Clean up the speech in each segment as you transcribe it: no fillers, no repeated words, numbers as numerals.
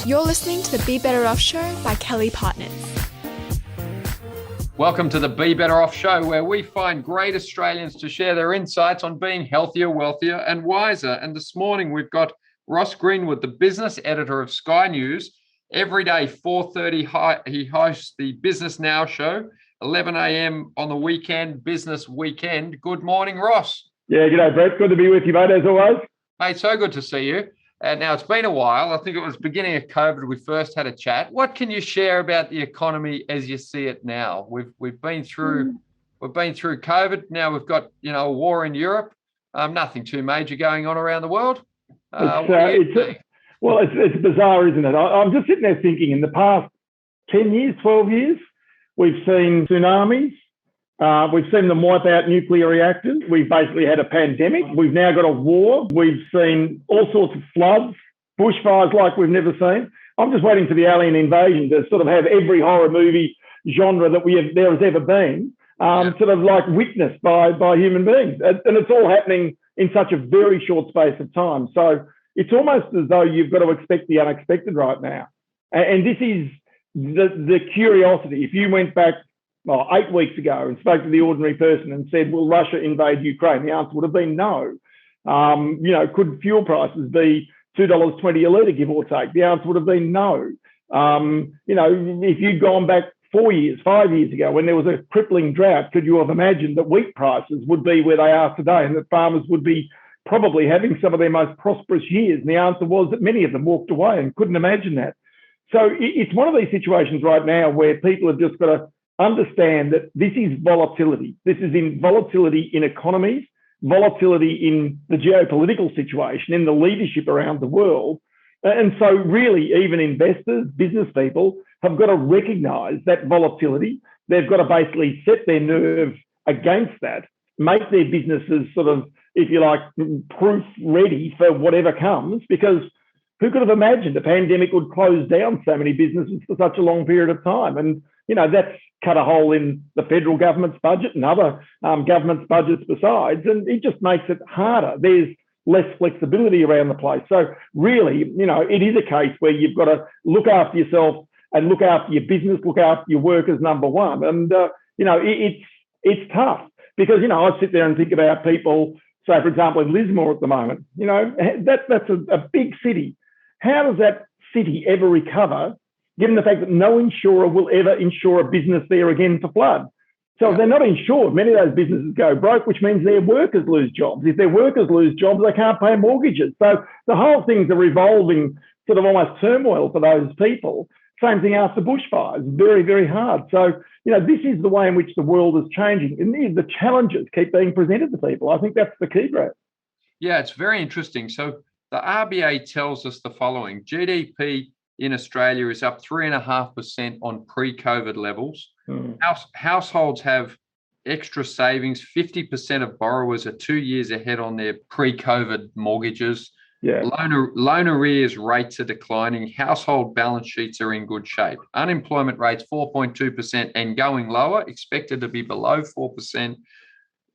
You're listening to the Be Better Off Show by Kelly+Partners. Welcome to the Be Better Off Show, where we find great Australians to share their insights on being healthier, wealthier and wiser. And this morning we've got Ross Greenwood, the business editor of Sky News. Every day, 4:30, he hosts the Business Now show, 11 a.m. on the weekend, Business Weekend. Good morning, Ross. Yeah, g'day, Brett. Good to be with you, mate, as always. Mate, so good to see you. Now, it's been a while. I think it was beginning of COVID we first had a chat. What can you share about the economy as you see it now? We've been through COVID. Now we've got a war in Europe. Nothing too major going on around the world. It's bizarre, isn't it? I'm just sitting there thinking, in the past 10 years, 12 years, we've seen tsunamis. We've seen them wipe out nuclear reactors. We've basically had a pandemic. We've now got a war. We've seen all sorts of floods, bushfires like we've never seen. I'm just waiting for the alien invasion to sort of have every horror movie genre that there has ever been sort of like witnessed by human beings. And it's all happening in such a very short space of time. So it's almost as though you've got to expect the unexpected right now. And this is the curiosity. If you went back 8 weeks ago and spoke to the ordinary person and said, will Russia invade Ukraine? The answer would have been no. Could fuel prices be $2.20 a litre, give or take? The answer would have been no. If you'd gone back 4 years, 5 years ago, when there was a crippling drought, could you have imagined that wheat prices would be where they are today and that farmers would be probably having some of their most prosperous years? And the answer was that many of them walked away and couldn't imagine that. So it's one of these situations right now where people have just got to understand that this is volatility. This is volatility in economies, volatility in the geopolitical situation, in the leadership around the world. And so really, even investors, business people have got to recognize that volatility. They've got to basically set their nerve against that, make their businesses sort of, if you like, proof ready for whatever comes, because who could have imagined a pandemic would close down so many businesses for such a long period of time? And, that's cut a hole in the federal government's budget and other governments' budgets besides, and it just makes it harder. There's less flexibility around the place. So really, it is a case where you've got to look after yourself and look after your business, look after your workers, number one. And, it's tough because, I sit there and think about people, say, for example, in Lismore at the moment, that's a big city. How does that city ever recover, given the fact that no insurer will ever insure a business there again for flood? So if they're not insured, many of those businesses go broke, which means their workers lose jobs. If their workers lose jobs, they can't pay mortgages. So the whole thing's a revolving sort of almost turmoil for those people. Same thing after bushfires, very, very hard. So, this is the way in which the world is changing. And the challenges keep being presented to people. I think that's the key, Brett. Yeah, it's very interesting. So the RBA tells us the following: GDP in Australia is up 3.5% on pre-COVID levels. Households have extra savings. 50% of borrowers are 2 years ahead on their pre-COVID mortgages. Yeah. Loan arrears rates are declining. Household balance sheets are in good shape. Unemployment rates 4.2% and going lower, expected to be below 4%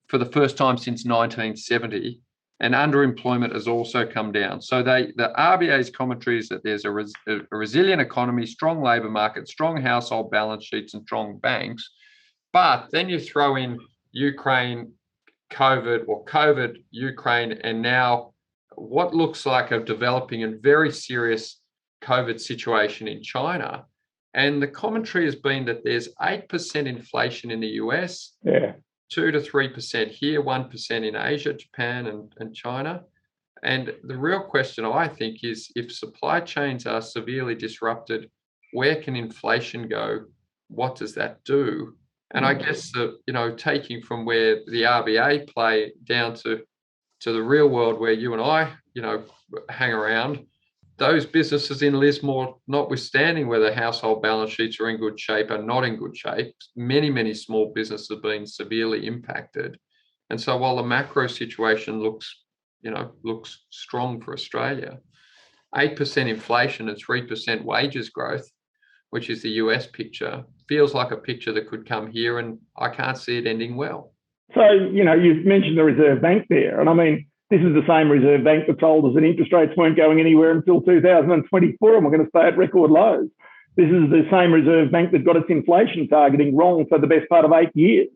for the first time since 1970. And underemployment has also come down. So the RBA's commentary is that there's a resilient economy, strong labour market, strong household balance sheets and strong banks. But then you throw in Ukraine, COVID, Ukraine, and now what looks like a developing and very serious COVID situation in China. And the commentary has been that there's 8% inflation in the US. Yeah. 2 to 3% here, 1% in Asia, Japan and China. And the real question, I think, is if supply chains are severely disrupted, where can inflation go? What does that do? And I guess, taking from where the RBA play down to the real world where you and I, hang around, those businesses in Lismore, notwithstanding whether household balance sheets are in good shape, are not in good shape. Many, many small businesses have been severely impacted. And so while the macro situation looks strong for Australia, 8% inflation and 3% wages growth, which is the US picture, feels like a picture that could come here, and I can't see it ending well. So, you've mentioned the Reserve Bank there. And I mean, This is the same Reserve Bank that told us that interest rates weren't going anywhere until 2024 and we're going to stay at record lows. This is the same Reserve Bank that got its inflation targeting wrong for the best part of 8 years.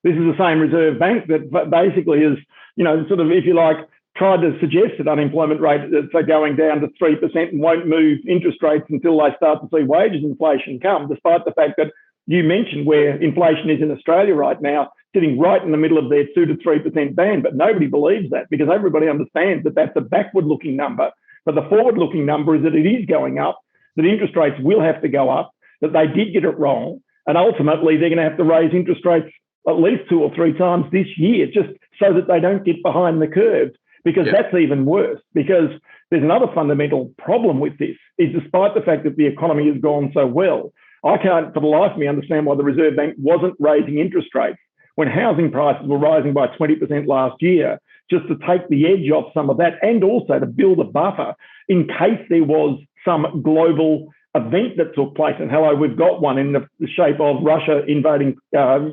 This is the same Reserve Bank that basically is, sort of, if you like, tried to suggest that unemployment rate is going down to 3% and won't move interest rates until they start to see wages inflation come, despite the fact that you mentioned where inflation is in Australia right now, sitting right in the middle of their 2 to 3% band. But nobody believes that because everybody understands that that's a backward-looking number. But the forward-looking number is that it is going up, that interest rates will have to go up, that they did get it wrong, and ultimately they're going to have to raise interest rates at least 2 or 3 times this year just so that they don't get behind the curve. Because that's even worse, because there's another fundamental problem with this, is despite the fact that the economy has gone so well, I can't for the life of me understand why the Reserve Bank wasn't raising interest rates when housing prices were rising by 20% last year, just to take the edge off some of that and also to build a buffer in case there was some global event that took place. And hello, we've got one in the shape of Russia invading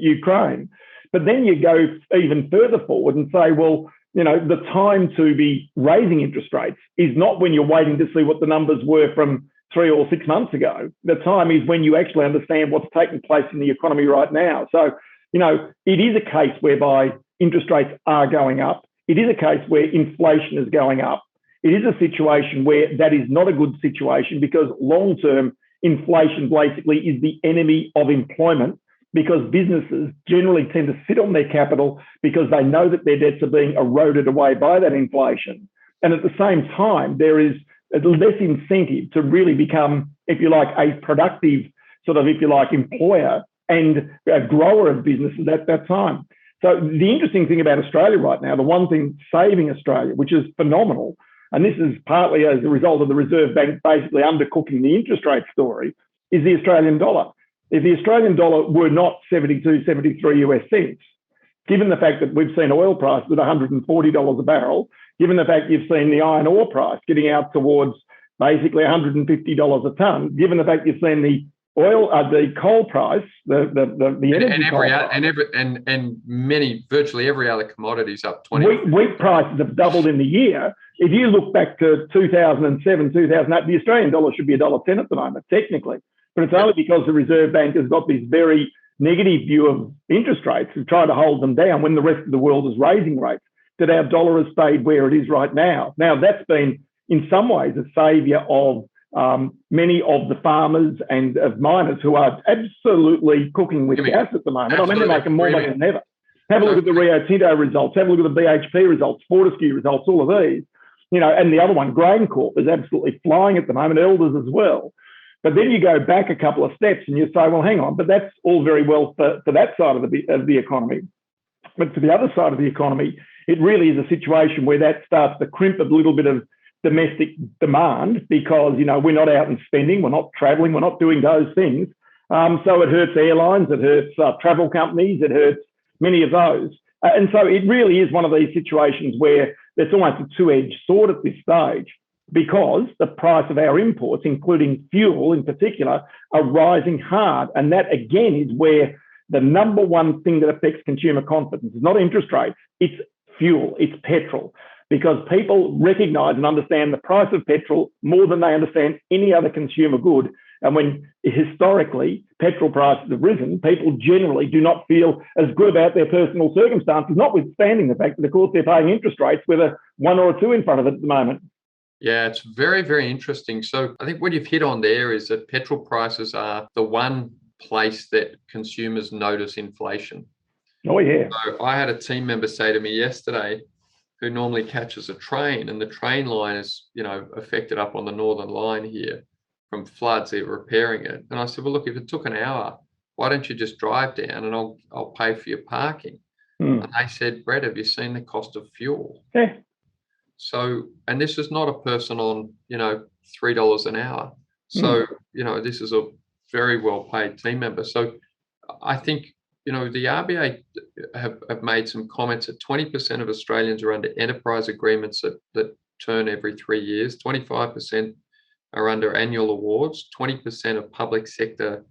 Ukraine. But then you go even further forward and say, well, the time to be raising interest rates is not when you're waiting to see what the numbers were from 3 or 6 months ago. The time is when you actually understand what's taking place in the economy right now. So, it is a case whereby interest rates are going up. It is a case where inflation is going up. It is a situation where that is not a good situation because long-term inflation basically is the enemy of employment, because businesses generally tend to sit on their capital because they know that their debts are being eroded away by that inflation. And at the same time, there is less incentive to really become, if you like, a productive sort of, if you like, employer and a grower of businesses at that time. So the interesting thing about Australia right now, the one thing saving Australia, which is phenomenal, and this is partly as a result of the Reserve Bank basically undercooking the interest rate story, is the Australian dollar. If the Australian dollar were not 72, 73 US cents, given the fact that we've seen oil prices at $140 a barrel, given the fact you've seen the iron ore price getting out towards basically $150 a tonne, given the fact you've seen the coal price, the energy and virtually every other commodity is up 20%. Wheat prices have doubled in the year. If you look back to 2007, 2008, the Australian dollar should be $1.10 at the moment, technically. But it's only because the Reserve Bank has got this very negative view of interest rates and trying to hold them down when the rest of the world is raising rates, that our dollar has stayed where it is right now. Now, that's been, in some ways, a saviour of many of the farmers and of miners who are absolutely cooking with gas at the moment. They're making more money than ever. Have a look at the Rio Tinto results. Have a look at the BHP results, Fortescue results, all of these. And the other one, GrainCorp, is absolutely flying at the moment, Elders as well. But then you go back a couple of steps and you say, well, hang on, but that's all very well for that side of the economy. But for the other side of the economy, it really is a situation where that starts to crimp a little bit of domestic demand because, we're not out and spending, we're not traveling, we're not doing those things. So it hurts airlines, it hurts travel companies, it hurts many of those. And so it really is one of these situations where it's almost a two-edged sword at this stage, because the price of our imports, including fuel in particular, are rising hard. And that, again, is where the number one thing that affects consumer confidence is not interest rates, it's fuel, it's petrol, because people recognise and understand the price of petrol more than they understand any other consumer good. And when historically petrol prices have risen, people generally do not feel as good about their personal circumstances, notwithstanding the fact that, of course, they're paying interest rates with a 1 or a 2 in front of it at the moment. Yeah, it's very, very interesting. So I think what you've hit on there is that petrol prices are the one place that consumers notice inflation. Oh, yeah. So I had a team member say to me yesterday, who normally catches a train, and the train line is, affected up on the Northern Line here from floods. They're repairing it. And I said, well, look, if it took an hour, why don't you just drive down and I'll pay for your parking? And they said, Brett, have you seen the cost of fuel? Yeah. So, and this is not a person on, $3 an hour. So, this is a very well-paid team member. So I think, the RBA have made some comments that 20% of Australians are under enterprise agreements that turn every 3 years, 25% are under annual awards, 20% of public sector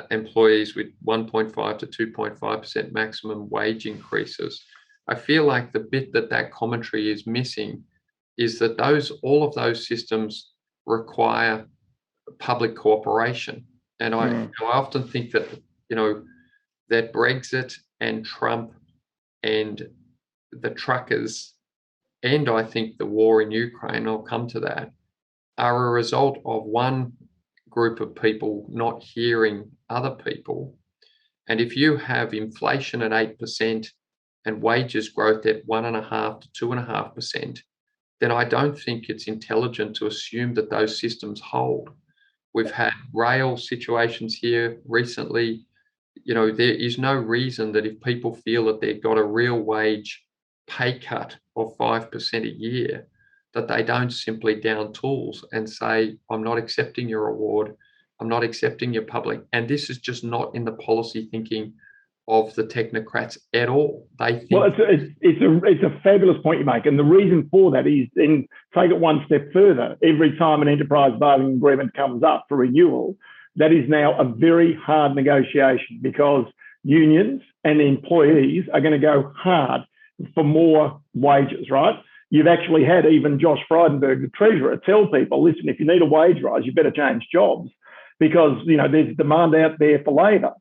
employees with 1.5 to 2.5% maximum wage increases. I feel like the bit that commentary is missing is that all of those systems require public cooperation. And I often think that, that Brexit and Trump and the truckers, and I think the war in Ukraine, I'll come to that, are a result of one group of people not hearing other people. And if you have inflation at 8% and wages growth at 1.5% to 2.5%, then I don't think it's intelligent to assume that those systems hold. We've had rail situations here recently. There is no reason that if people feel that they've got a real wage pay cut of 5% a year, that they don't simply down tools and say, I'm not accepting your award, I'm not accepting your public. And this is just not in the policy thinking of the technocrats at all. They think. Well, it's a fabulous point you make, and the reason for that is, then take it one step further. Every time an enterprise bargaining agreement comes up for renewal, that is now a very hard negotiation, because unions and employees are going to go hard for more wages, right? You've actually had even Josh Frydenberg, the treasurer, tell people, listen, if you need a wage rise, you better change jobs, because there's demand out there for labour.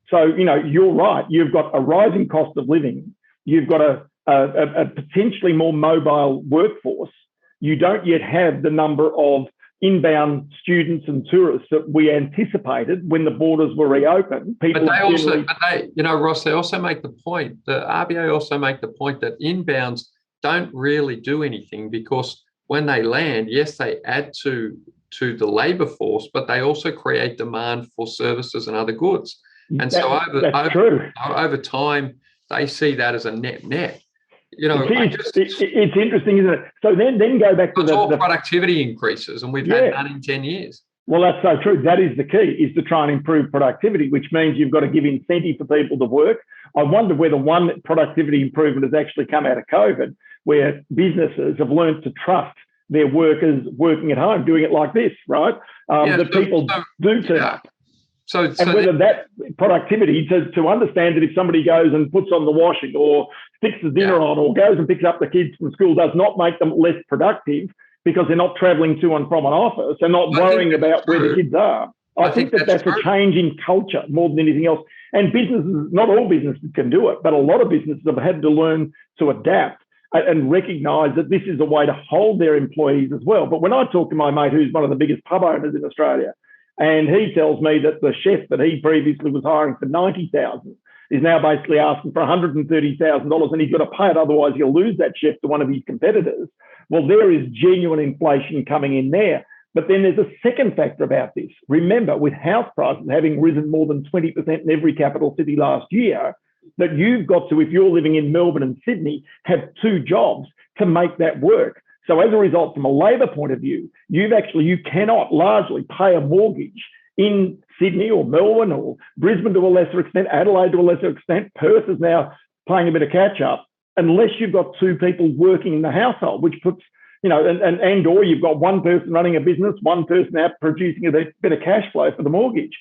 So, you're right. You've got a rising cost of living. You've got a potentially more mobile workforce. You don't yet have the number of inbound students and tourists that we anticipated when the borders were reopened. Ross, they also make the point, the RBA also make the point that inbounds don't really do anything, because when they land, yes, they add to the labour force, but they also create demand for services and other goods. And over time, they see that as a net. It's interesting, isn't it? So then go back to the productivity increases, and we've had none in 10 years. Well, that's so true. That is the key, is to try and improve productivity, which means you've got to give incentive for people to work. I wonder whether one productivity improvement has actually come out of COVID, where businesses have learned to trust their workers working at home, doing it like this, right? People do turn up. And whether that productivity, to understand that if somebody goes and puts on the washing or sticks the dinner on or goes and picks up the kids from school, does not make them less productive, because they're not travelling to and from an office and not worrying about where the kids are. I think that's a change in culture more than anything else. And businesses, not all businesses can do it, but a lot of businesses have had to learn to adapt and recognise that this is a way to hold their employees as well. But when I talk to my mate, who's one of the biggest pub owners in Australia, and he tells me that the chef that he previously was hiring for $90,000 is now basically asking for $130,000, and he's got to pay it, otherwise he'll lose that chef to one of his competitors. Well, there is genuine inflation coming in there. But then there's a second factor about this. Remember, with house prices having risen more than 20% in every capital city last year, that you've got to, if you're living in Melbourne and Sydney, have two jobs to make that work. So as a result, from a labour point of view, you cannot largely pay a mortgage in Sydney or Melbourne or Brisbane to a lesser extent, Adelaide to a lesser extent. Perth is now playing a bit of catch up, unless you've got two people working in the household, which puts, or you've got one person running a business, one person out producing a bit of cash flow for the mortgage.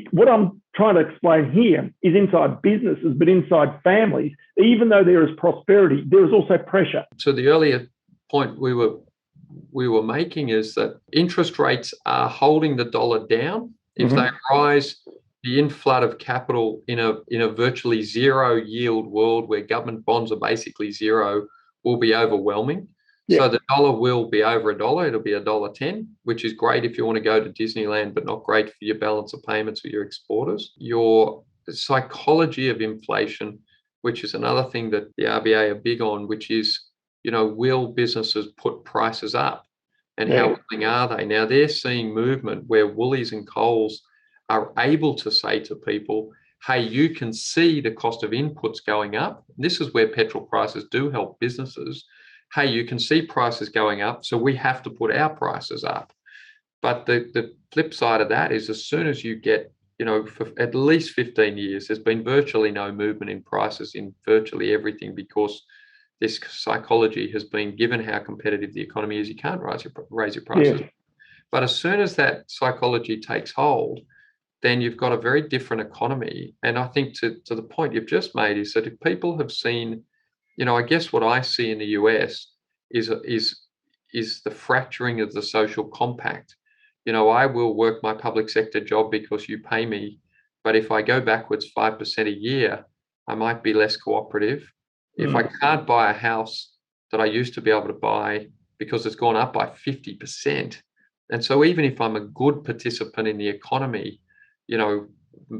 What I'm trying to explain here is inside businesses, but inside families, even though there is prosperity, there is also pressure. So the earlier point we were making is that interest rates are holding the dollar down. If they rise, the inflood of capital in a virtually zero yield world where government bonds are basically zero will be overwhelming. Yeah. So the dollar will be over $1. It'll be $1.10, which is great if you want to go to Disneyland, but not great for your balance of payments for your exporters. Your psychology of inflation, which is another thing that the RBA are big on, which is, will businesses put prices up, and how willing are they? Now they're seeing movement where Woolies and Coles are able to say to people, hey, you can see the cost of inputs going up. This is where petrol prices do help businesses. Hey, you can see prices going up, so we have to put our prices up. But the flip side of that is, as soon as you get, for at least 15 years, there's been virtually no movement in prices in virtually everything, because this psychology has been, given how competitive the economy is, you can't raise your prices. Yeah. But as soon as that psychology takes hold, then you've got a very different economy. And I think to the point you've just made is that if people have seen, I guess what I see in the US is the fracturing of the social compact. I will work my public sector job because you pay me, but if I go backwards 5% a year, I might be less cooperative. If I can't buy a house that I used to be able to buy because it's gone up by 50%, and so even if I'm a good participant in the economy,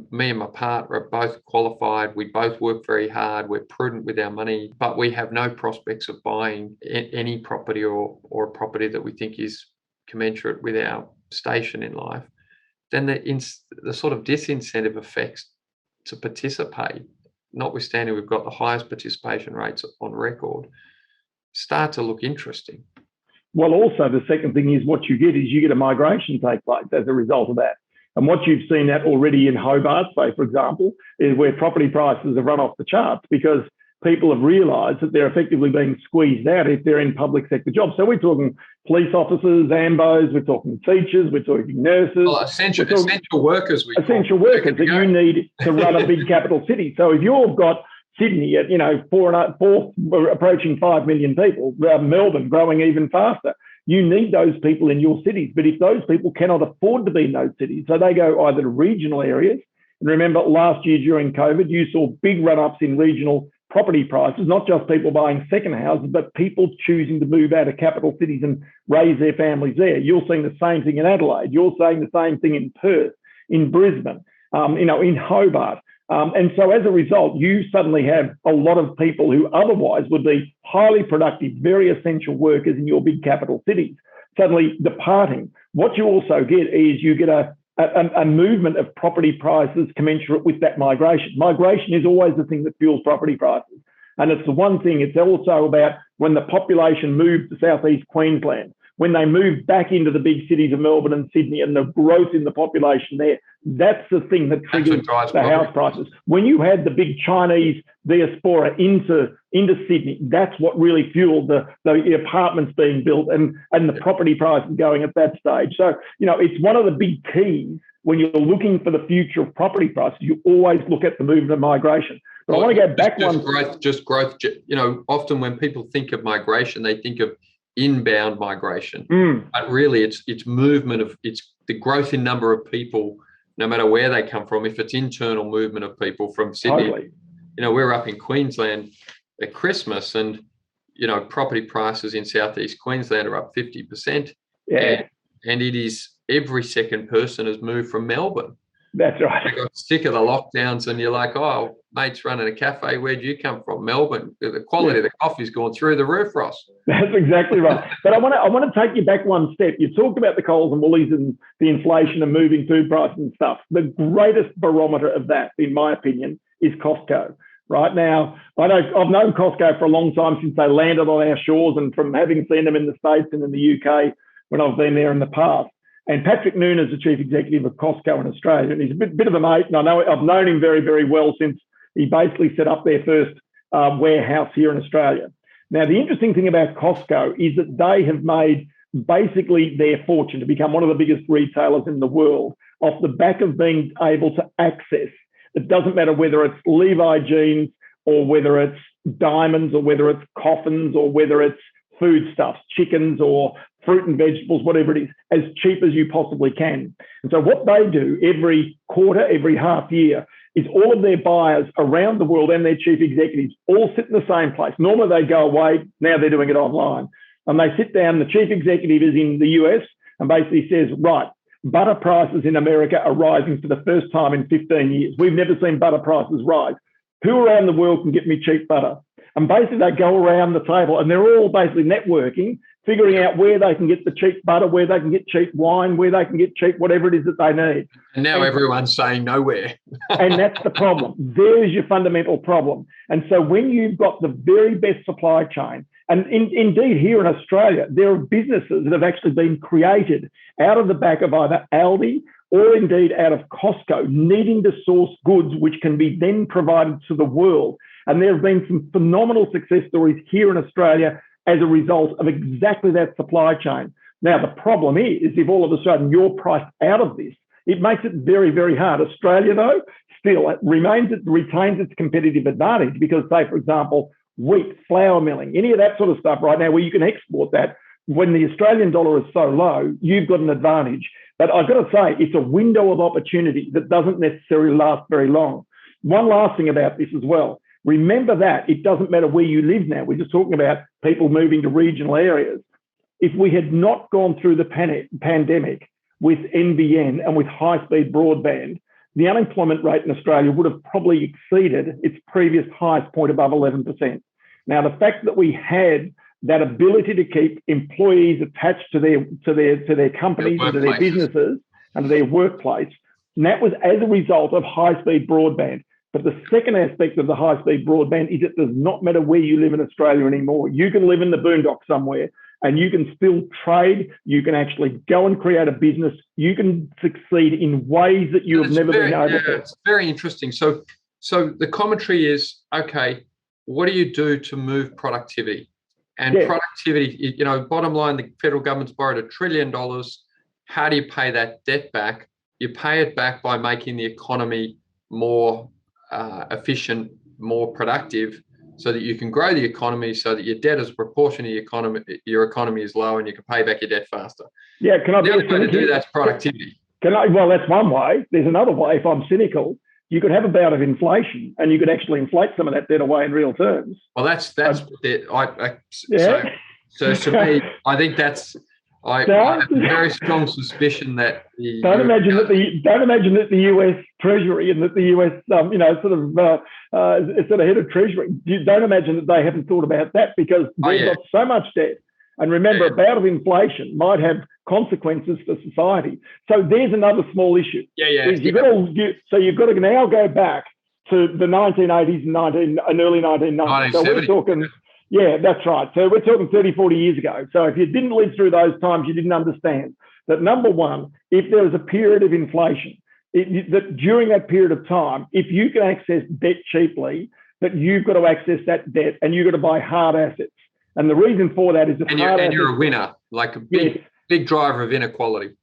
me and my partner are both qualified. We both work very hard. We're prudent with our money, but we have no prospects of buying any property or a property that we think is commensurate with our station in life. Then the sort of disincentive effects to participate, notwithstanding we've got the highest participation rates on record, start to look interesting. Well, also the second thing is what you get a migration take place as a result of that. And what you've seen that already in Hobart, say, for example, is where property prices have run off the charts because people have realised that they're effectively being squeezed out if they're in public sector jobs. So we're talking police officers, AMBOs, we're talking teachers, we're talking nurses. Well, essential workers. Essential workers that you need to run a big capital city. So if you've got Sydney at, approaching 5 million people, Melbourne growing even faster, you need those people in your cities. But if those people cannot afford to be in those cities, so they go either to regional areas, and remember last year during COVID, you saw big run-ups in regional property prices, not just people buying second houses, but people choosing to move out of capital cities and raise their families there. You're seeing the same thing in Adelaide. You're seeing the same thing in Perth, in Brisbane, in Hobart. And so as a result, you suddenly have a lot of people who otherwise would be highly productive, very essential workers in your big capital cities, suddenly departing. What you also get is you get a movement of property prices commensurate with that migration. Migration is always the thing that fuels property prices. And it's the one thing, it's also about when the population moved to southeast Queensland, when they moved back into the big cities of Melbourne and Sydney and the growth in the population there, that's the thing that triggers the house prices. When you had the big Chinese diaspora into Sydney, that's what really fueled the apartments being built and the property prices going at that stage. So, it's one of the big keys when you're looking for the future of property prices. You always look at the movement of migration. But I want to go back one. Growth. Often when people think of migration, they think of inbound migration, but really it's movement it's the growth in number of people, no matter where they come from. If it's internal movement of people from Sydney, totally. We're up in Queensland at Christmas, and property prices in southeast Queensland are up 50%. Yeah, and it is every second person has moved from Melbourne. That's right. They got sick of the lockdowns, and you're like, oh, mate's running a cafe. Where'd you come from? Melbourne. The quality of the coffee's gone through the roof, Ross. That's exactly right. But I want to take you back one step. You talked about the Coles and Woolies and the inflation and moving food prices and stuff. The greatest barometer of that, in my opinion, is Costco. Right now, I've known Costco for a long time, since they landed on our shores, and from having seen them in the States and in the UK when I've been there in the past. And Patrick Noon is the chief executive of Costco in Australia, and he's a bit of a mate. And I've known him very, very well since he basically set up their first warehouse here in Australia. Now, the interesting thing about Costco is that they have made basically their fortune to become one of the biggest retailers in the world off the back of being able to access. It doesn't matter whether it's Levi jeans or whether it's diamonds or whether it's coffins or whether it's foodstuffs, chickens or fruit and vegetables, whatever it is, as cheap as you possibly can. And so what they do every quarter, every half year, is all of their buyers around the world and their chief executives all sit in the same place. Normally they go away, now they're doing it online. And they sit down, the chief executive is in the US and basically says, right, butter prices in America are rising for the first time in 15 years. We've never seen butter prices rise. Who around the world can get me cheap butter? And basically they go around the table and they're all basically networking, figuring out where they can get the cheap butter, where they can get cheap wine, where they can get cheap whatever it is that they need. And now everyone's saying nowhere. And that's the problem. There's your fundamental problem. And so when you've got the very best supply chain, and indeed here in Australia, there are businesses that have actually been created out of the back of either Aldi or indeed out of Costco, needing to source goods which can be then provided to the world. And there have been some phenomenal success stories here in Australia as a result of exactly that supply chain. Now, the problem is if all of a sudden you're priced out of this, It makes it very, very hard. Australia, though, still retains its competitive advantage because, say, for example, wheat, flour milling, any of that sort of stuff right now where you can export that, when the Australian dollar is so low, you've got an advantage. But I've got to say, it's a window of opportunity that doesn't necessarily last very long. One last thing about this as well. Remember that it doesn't matter where you live now. We're just talking about people moving to regional areas. If we had not gone through the pandemic with NBN and with high-speed broadband, the unemployment rate in Australia would have probably exceeded its previous highest point above 11%. Now, the fact that we had that ability to keep employees attached to their companies and to their businesses and to their workplace, and that was as a result of high-speed broadband. But the second aspect of the high-speed broadband is it does not matter where you live in Australia anymore. You can live in the boondocks somewhere and you can still trade. You can actually go and create a business. You can succeed in ways that you have never been able to. It's very interesting. So the commentary is, okay, what do you do to move productivity? And productivity, bottom line, the federal government's borrowed $1 trillion. How do you pay that debt back? You pay it back by making the economy more efficient, more productive, so that you can grow the economy, so that your debt as a proportion of your economy is low, and you can pay back your debt faster. Yeah, can I the only way to do that's productivity. Well, that's one way. There's another way. If I'm cynical, you could have a bout of inflation, and you could actually inflate some of that debt away in real terms. Well, that's so to me, I think that's. I have a very strong suspicion that don't imagine that the U.S. Treasury and that the U.S. head of Treasury. Don't imagine that they haven't thought about that, because they've got so much debt. And remember, a bout of inflation might have consequences for society. So there's another small issue. You've got to now go back to the 1980s and early 1990s. So we're talking. Yeah, that's right. So we're talking 30, 40 years ago. So if you didn't live through those times, you didn't understand that, number one, if there was a period of inflation, that during that period of time, if you can access debt cheaply, that you've got to access that debt and you've got to buy hard assets. And the reason for that is that you're a winner, like a big driver of inequality.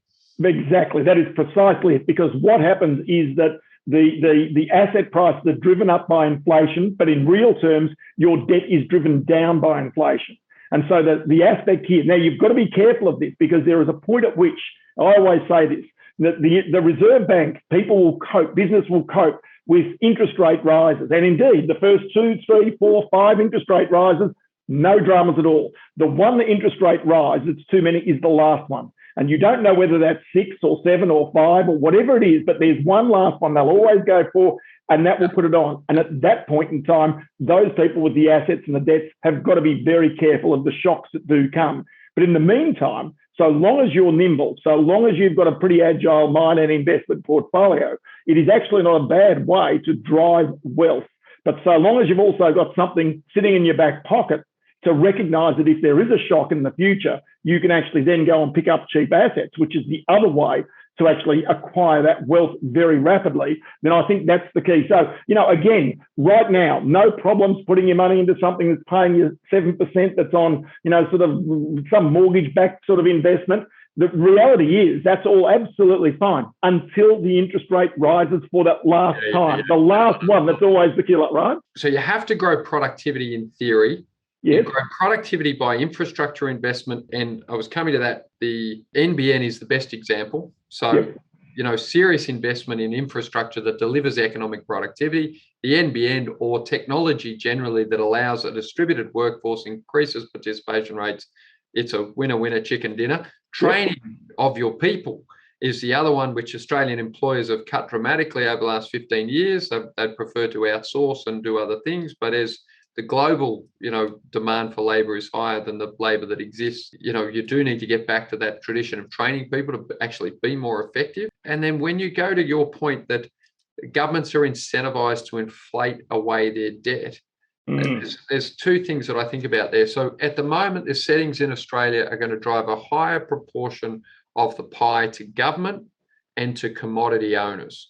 Exactly. That is precisely it, because what happens is that the asset prices are driven up by inflation, but in real terms, your debt is driven down by inflation. And so the aspect here, now you've got to be careful of this, because there is a point at which, I always say this, that the Reserve Bank, business will cope with interest rate rises. And indeed, the first 2, 3, 4, 5 interest rate rises, no dramas at all. The one interest rate rise that's too many is the last one. And you don't know whether that's 6 or 7 or 5 or whatever it is, but there's one last one they'll always go for, and that will put it on. And at that point in time, those people with the assets and the debts have got to be very careful of the shocks that do come. But in the meantime, so long as you're nimble, so long as you've got a pretty agile mind and investment portfolio, it is actually not a bad way to drive wealth. But so long as you've also got something sitting in your back pocket to recognise that if there is a shock in the future, you can actually then go and pick up cheap assets, which is the other way to actually acquire that wealth very rapidly, then I think that's the key. So, again, right now, no problems putting your money into something that's paying you 7% that's on, sort of some mortgage-backed sort of investment. The reality is that's all absolutely fine until the interest rate rises for that last time. The last one, that's always the killer, right? So you have to grow productivity in theory. Yes. You grow productivity by infrastructure investment. And I was coming to that. The NBN is the best example. So, serious investment in infrastructure that delivers economic productivity, the NBN or technology generally that allows a distributed workforce, increases participation rates. It's a winner, chicken dinner. Training of your people is the other one, which Australian employers have cut dramatically over the last 15 years. They'd prefer to outsource and do other things. But as the global, demand for labour is higher than the labour that exists, you do need to get back to that tradition of training people to actually be more effective. And then when you go to your point that governments are incentivised to inflate away their debt, there's two things that I think about there. So at the moment, the settings in Australia are going to drive a higher proportion of the pie to government and to commodity owners.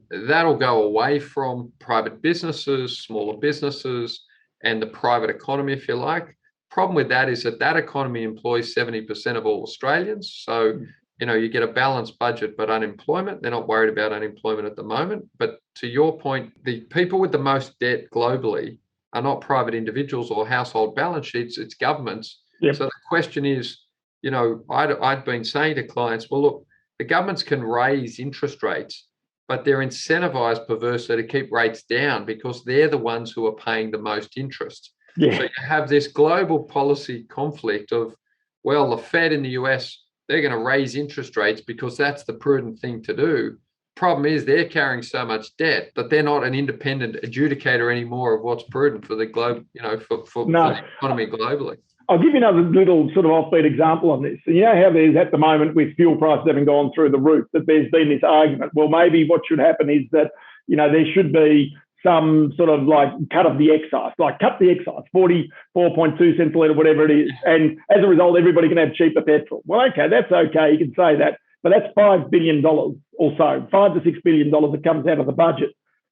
That'll go away from private businesses, smaller businesses, and the private economy, if you like. Problem with that is that economy employs 70% of all Australians. So you get a balanced budget, but unemployment, they're not worried about unemployment at the moment. But to your point, the people with the most debt globally are not private individuals or household balance sheets, it's governments. Yep. So the question is, I'd been saying to clients, well, look, the governments can raise interest rates, but they're incentivized perversely to keep rates down because they're the ones who are paying the most interest. Yeah. So you have this global policy conflict of, well, the Fed in the US, they're going to raise interest rates because that's the prudent thing to do. Problem is they're carrying so much debt that they're not an independent adjudicator anymore of what's prudent for the globe, for the economy globally. I'll give you another little sort of offbeat example on this. You know how there's at the moment with fuel prices having gone through the roof, that there's been this argument, well, maybe what should happen is that, there should be some sort of like cut of the excise, like cut the excise, 44.2 cents a litre, whatever it is. And as a result, everybody can have cheaper petrol. Well, okay, that's okay. You can say that, but that's $5 billion or so, $5 to $6 billion that comes out of the budget.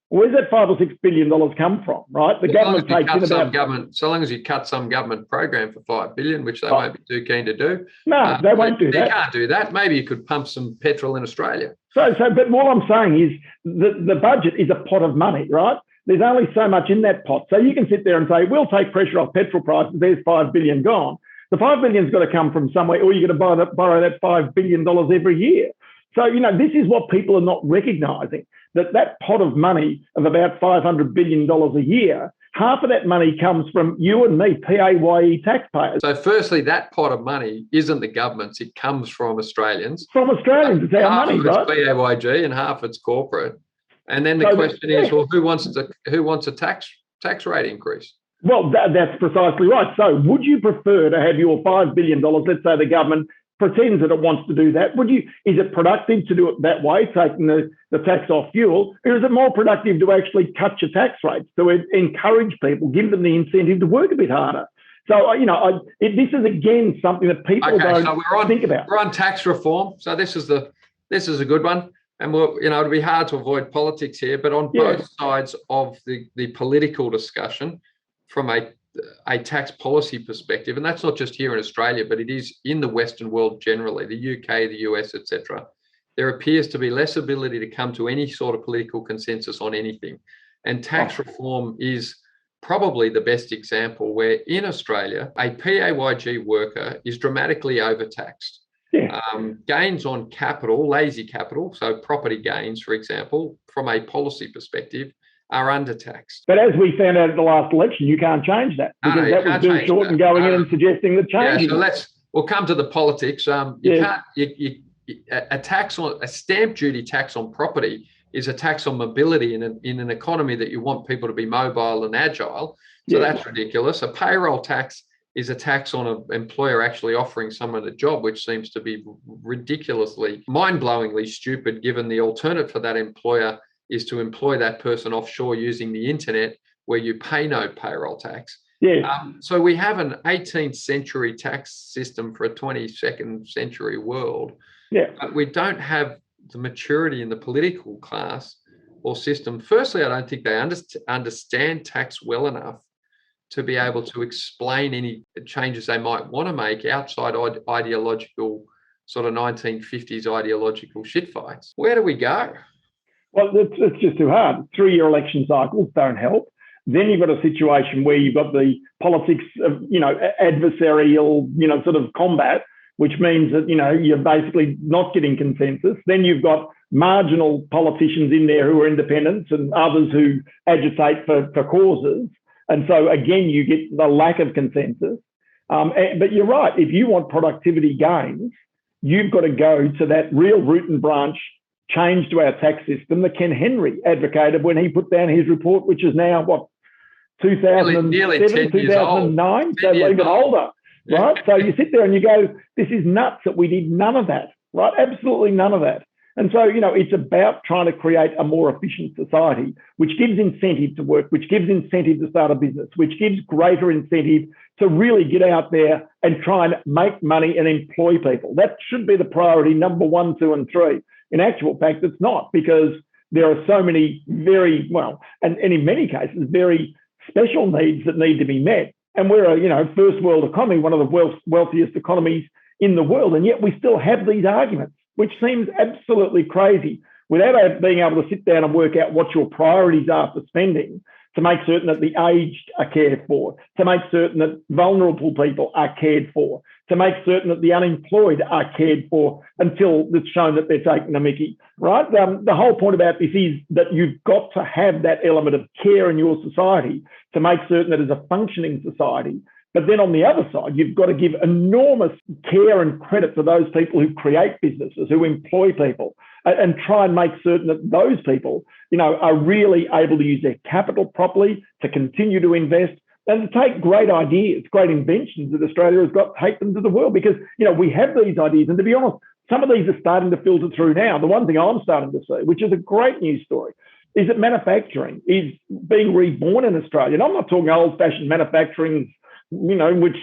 Where's that $5 or $6 billion come from, right? The government takes in about... So long as you cut some government program for $5 billion, which they won't be too keen to do. No, they won't do that. They can't do that. Maybe you could pump some petrol in Australia. But what I'm saying is the budget is a pot of money, right? There's only so much in that pot. So you can sit there and say, we'll take pressure off petrol prices. There's $5 billion gone. The $5 billion's got to come from somewhere, or you're going to borrow that $5 billion every year. So, this is what people are not recognising, that pot of money of about $500 billion a year, half of that money comes from you and me, PAYE taxpayers. So firstly, that pot of money isn't the government's, it comes from Australians. From Australians, it's our money, right? Half of it's PAYG and half it's corporate. And then the question is, well, who wants a tax rate increase? Well, that's precisely right. So would you prefer to have your $5 billion, let's say the government pretends that it wants to do that? Is it productive to do it that way, taking the tax off fuel, or is it more productive to actually cut your tax rates, to encourage people, give them the incentive to work a bit harder? So, this is again something that people don't think about. We're on tax reform, so this is a good one, and it'll be hard to avoid politics here, but on both sides of the political discussion, from a tax policy perspective, and that's not just here in Australia, but it is in the Western world generally, the UK, the US, etc. There appears to be less ability to come to any sort of political consensus on anything. And tax reform is probably the best example where in Australia, a PAYG worker is dramatically overtaxed. Yeah. Gains on capital, lazy capital, so property gains, for example, from a policy perspective, are undertaxed. But as we found out at the last election, you can't change that, because that was Bill Shorten going in and suggesting the change. Yeah, so we'll come to the politics. A stamp duty tax on property is a tax on mobility in an economy that you want people to be mobile and agile. So that's ridiculous. A payroll tax is a tax on an employer actually offering someone a job, which seems to be ridiculously, mind-blowingly stupid, given the alternative for that employer is to employ that person offshore using the internet, where you pay no payroll tax. Yeah. So we have an 18th century tax system for a 22nd century world. Yeah. But we don't have the maturity in the political class or system. Firstly, I don't think they understand tax well enough to be able to explain any changes they might want to make outside ideological, sort of 1950s ideological shitfights. Where do we go? Well, it's just too hard. 3-year election cycles don't help. Then you've got a situation where you've got the politics of, adversarial, sort of combat, which means that, you're basically not getting consensus. Then you've got marginal politicians in there who are independents and others who agitate for causes. And so, again, you get the lack of consensus. But you're right. If you want productivity gains, you've got to go to that real root and branch change to our tax system that Ken Henry advocated when he put down his report, which is now, 2007, nearly 10 2009, years so even old. older, right? So you sit there and you go, this is nuts that we did none of that, right? Absolutely none of that. And so, it's about trying to create a more efficient society, which gives incentive to work, which gives incentive to start a business, which gives greater incentive to really get out there and try and make money and employ people. That should be the priority number 1, 2, and 3. In actual fact, it's not, because there are so many very, and in many cases, very special needs that need to be met. And we're a, first world economy, one of the wealthiest economies in the world. And yet we still have these arguments, which seems absolutely crazy, without being able to sit down and work out what your priorities are for spending, to make certain that the aged are cared for, to make certain that vulnerable people are cared for, to make certain that the unemployed are cared for until it's shown that they're taking a mickey, right? The whole point about this is that you've got to have that element of care in your society to make certain that it's a functioning society. But then on the other side, you've got to give enormous care and credit to those people who create businesses, who employ people, and try and make certain that those people, are really able to use their capital properly, to continue to invest, and to take great ideas, great inventions that Australia has got, take them to the world. Because, we have these ideas. And to be honest, some of these are starting to filter through now. The one thing I'm starting to see, which is a great news story, is that manufacturing is being reborn in Australia. And I'm not talking old-fashioned manufacturing, which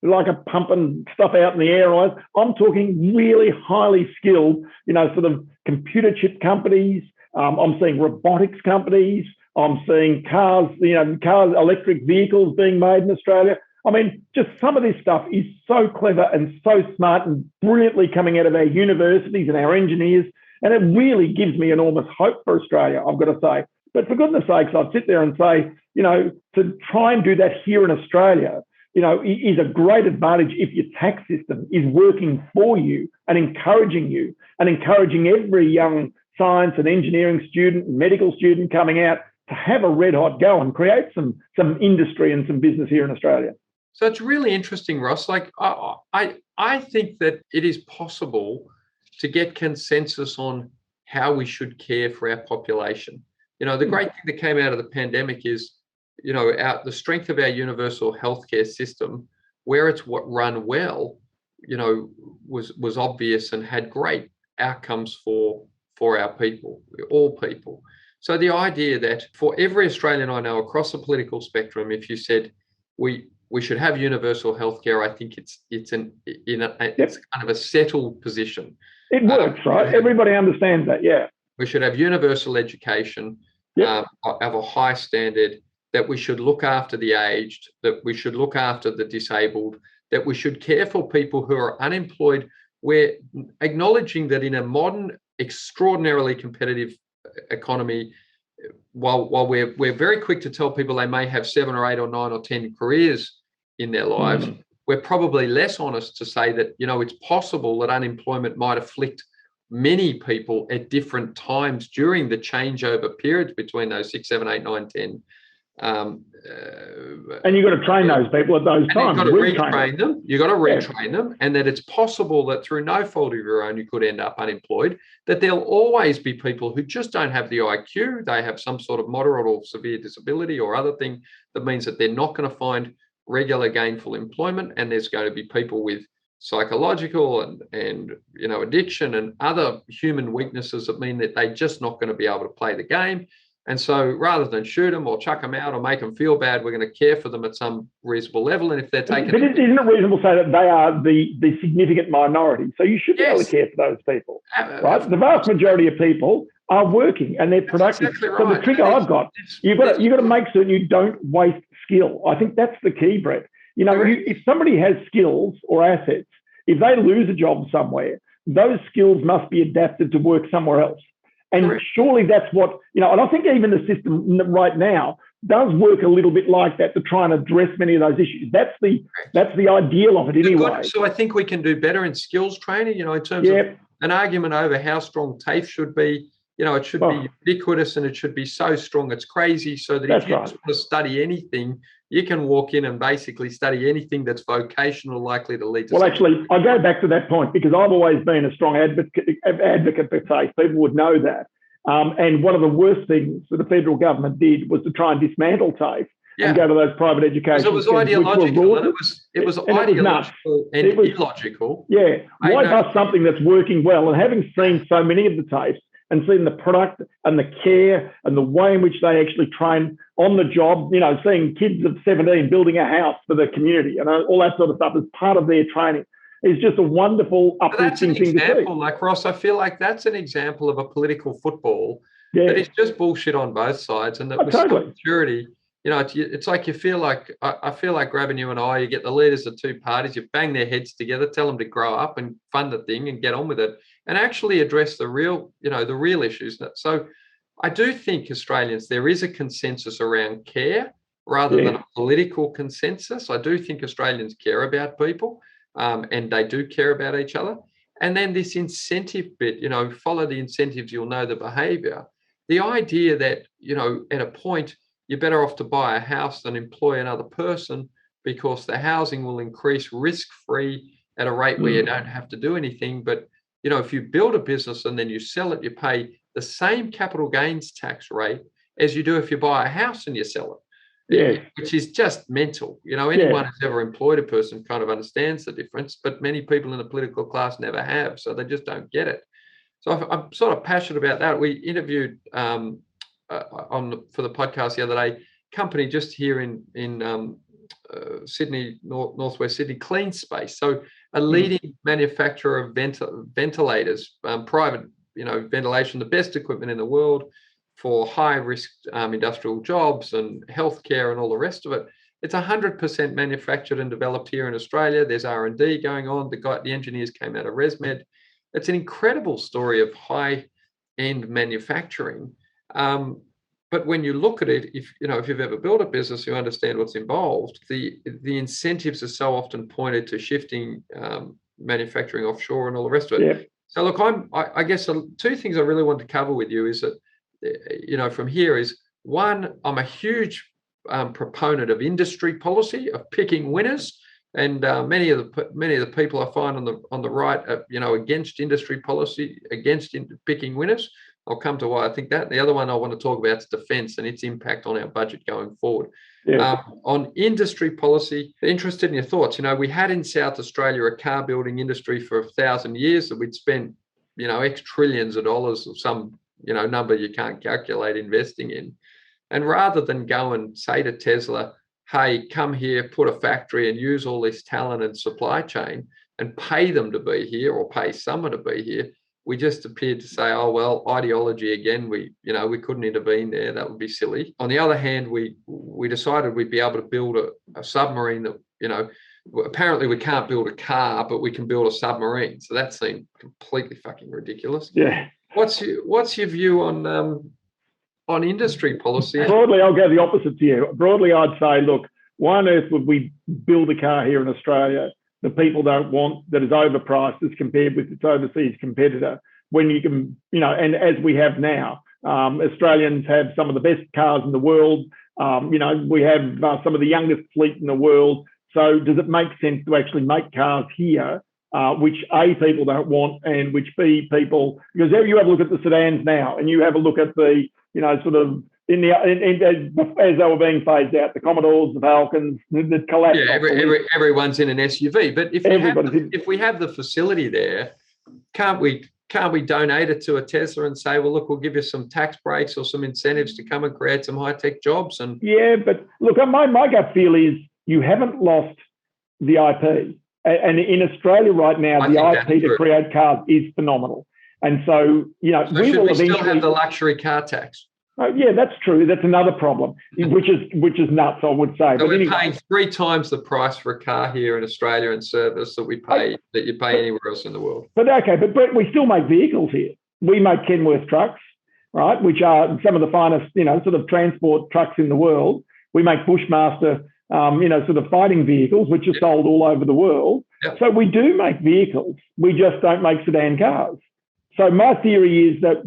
like a pumping stuff out in the air. I'm talking really highly skilled, sort of computer chip companies. I'm seeing robotics companies. I'm seeing cars, electric vehicles being made in Australia. I mean, just some of this stuff is so clever and so smart and brilliantly coming out of our universities and our engineers. And it really gives me enormous hope for Australia, I've got to say. But for goodness sakes, I'd sit there and say, to try and do that here in Australia, is a great advantage if your tax system is working for you and encouraging every young science and engineering student, medical student coming out to have a red hot go and create some industry and some business here in Australia. So it's really interesting, Ross. Like I think that it is possible to get consensus on how we should care for our population. The great thing that came out of the pandemic is, the strength of our universal healthcare system, where it's run well, was obvious and had great outcomes for our people, all people. So the idea that for every Australian I know across the political spectrum, if you said we should have universal healthcare, I think it's kind of a settled position. It works, right? Everybody understands that, yeah. We should have universal education, of a high standard, that we should look after the aged, that we should look after the disabled, that we should care for people who are unemployed. We're acknowledging that in a modern, extraordinarily competitive economy, while we're very quick to tell people they may have 7 or 8 or 9 or 10 careers in their lives, we're probably less honest to say that, it's possible that unemployment might afflict many people at different times during the changeover periods between those 6, 7, 8, 9, 10. And you've got to train those people at those times. You've got to retrain them. You've got to retrain them, and that it's possible that through no fault of your own, you could end up unemployed, that there'll always be people who just don't have the IQ. They have some sort of moderate or severe disability or other thing that means that they're not going to find regular gainful employment. And there's going to be people with psychological and addiction and other human weaknesses that mean that they're just not going to be able to play the game. And so rather than shoot them or chuck them out or make them feel bad, we're going to care for them at some reasonable level. And if they're taking... But isn't it reasonable to say that they are the significant minority? So you should be able to care for those people, right? The vast majority of people are working and they're productive. Exactly right. So the trick I've got, you've got to make certain you don't waste skill. I think that's the key, Brett. If somebody has skills or assets, if they lose a job somewhere, those skills must be adapted to work somewhere else. And surely that's what, and I think even the system right now does work a little bit like that to try and address many of those issues. That's the ideal of it anyway. So I think we can do better in skills training, in terms of an argument over how strong TAFE should be. It should be ubiquitous and it should be so strong it's crazy, so that if you just want to study anything, you can walk in and basically study anything that's vocational, likely to lead to something. Actually, I go back to that point because I've always been a strong advocate for TAFE. People would know that. And one of the worst things that the federal government did was to try and dismantle TAFE and go to those private education. So it was ideological, and it was ideological and illogical. Yeah. Why bust something that's working well? And having seen so many of the TAFEs, and seeing the product and the care and the way in which they actually train on the job, seeing kids of 17 building a house for the community and all that sort of stuff as part of their training is just a wonderful, uplifting thing to see. Like Ross, I feel like that's an example of a political football that is just bullshit on both sides, and that with some maturity, it's like you feel like, I feel like grabbing you and you get the leaders of two parties, you bang their heads together, tell them to grow up and fund the thing and get on with it and actually address the real issues. So I do think Australians, there is a consensus around care rather than a political consensus. I do think Australians care about people and they do care about each other. And then this incentive bit, follow the incentives, you'll know the behaviour. The idea that, at a point, you're better off to buy a house than employ another person because the housing will increase risk-free at a rate where you don't have to do anything. But, if you build a business and then you sell it, you pay the same capital gains tax rate as you do if you buy a house and you sell it. Which is just mental. Anyone who's ever employed a person kind of understands the difference, but many people in the political class never have, so they just don't get it. So I'm sort of passionate about that. We interviewed for the podcast the other day, company just here in Sydney, northwest Sydney, Clean Space. So a leading manufacturer of ventilators, private, ventilation, the best equipment in the world for high risk industrial jobs and healthcare and all the rest of it. It's 100% manufactured and developed here in Australia. There's R&D going on. The engineers came out of ResMed. It's an incredible story of high end manufacturing. But when you look at it, if you've ever built a business, you understand what's involved. The incentives are so often pointed to shifting manufacturing offshore and all the rest of it. So look, I guess two things I really want to cover with you is that, from here is one, I'm a huge proponent of industry policy, of picking winners. And many of the people I find on the right are, against industry policy, against picking winners. I'll come to why I think that. The other one I want to talk about is defence and its impact on our budget going forward. On industry policy, interested in your thoughts. We had in South Australia a car building industry for 1,000 years that we'd spent, X trillions of dollars of some, number you can't calculate investing in. And rather than go and say to Tesla, hey, come here, put a factory and use all this talent and supply chain and pay them to be here or pay someone to be here, we just appeared to say, oh, well, ideology again, we couldn't intervene there. That would be silly. On the other hand, we decided we'd be able to build a submarine that, apparently we can't build a car, but we can build a submarine. So that seemed completely fucking ridiculous. Yeah. What's your view on industry policy? Broadly, I'll go the opposite to you. Broadly, I'd say, look, why on earth would we build a car here in Australia that people don't want, that is overpriced as compared with its overseas competitor, when you can, and as we have now, Australians have some of the best cars in the world. We have some of the youngest fleet in the world. So does it make sense to actually make cars here, which A, people don't want, and which B, people, because you have a look at the sedans now and you have a look at the, sort of as they were being phased out, the Commodores, the Falcons, the collapse. Yeah, everyone's in an SUV. But if we have the facility there, can't we donate it to a Tesla and say, well, look, we'll give you some tax breaks or some incentives to come and create some high tech jobs? And but look, my gut feel is you haven't lost the IP, and in Australia right now, the IP to create cars is phenomenal. And so, we will eventually still have the luxury car tax. Yeah, that's true. That's another problem, which is nuts, I would say. So we're paying 3 times the price for a car here in Australia and service that you pay anywhere else in the world. But Brett, we still make vehicles here. We make Kenworth trucks, right, which are some of the finest, sort of transport trucks in the world. We make Bushmaster, sort of fighting vehicles, which are sold all over the world. Yep. So we do make vehicles. We just don't make sedan cars. So my theory is that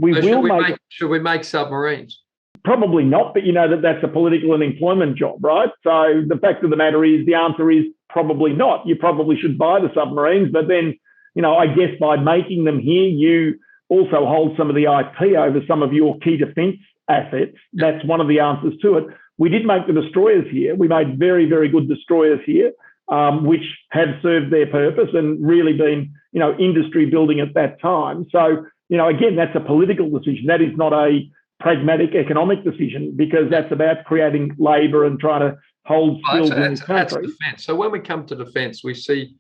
should we make submarines? Probably not, but that's a political and employment job, right? So the fact of the matter is, the answer is probably not. You probably should buy the submarines, but then, I guess by making them here, you also hold some of the IP over some of your key defence assets. That's one of the answers to it. We did make the destroyers here. We made very, very good destroyers here, which have served their purpose and really been, industry building at that time. So, again, that's a political decision. That is not a pragmatic economic decision, because that's about creating labour and trying to hold skills in this country. That's defence. So when we come to defence, we see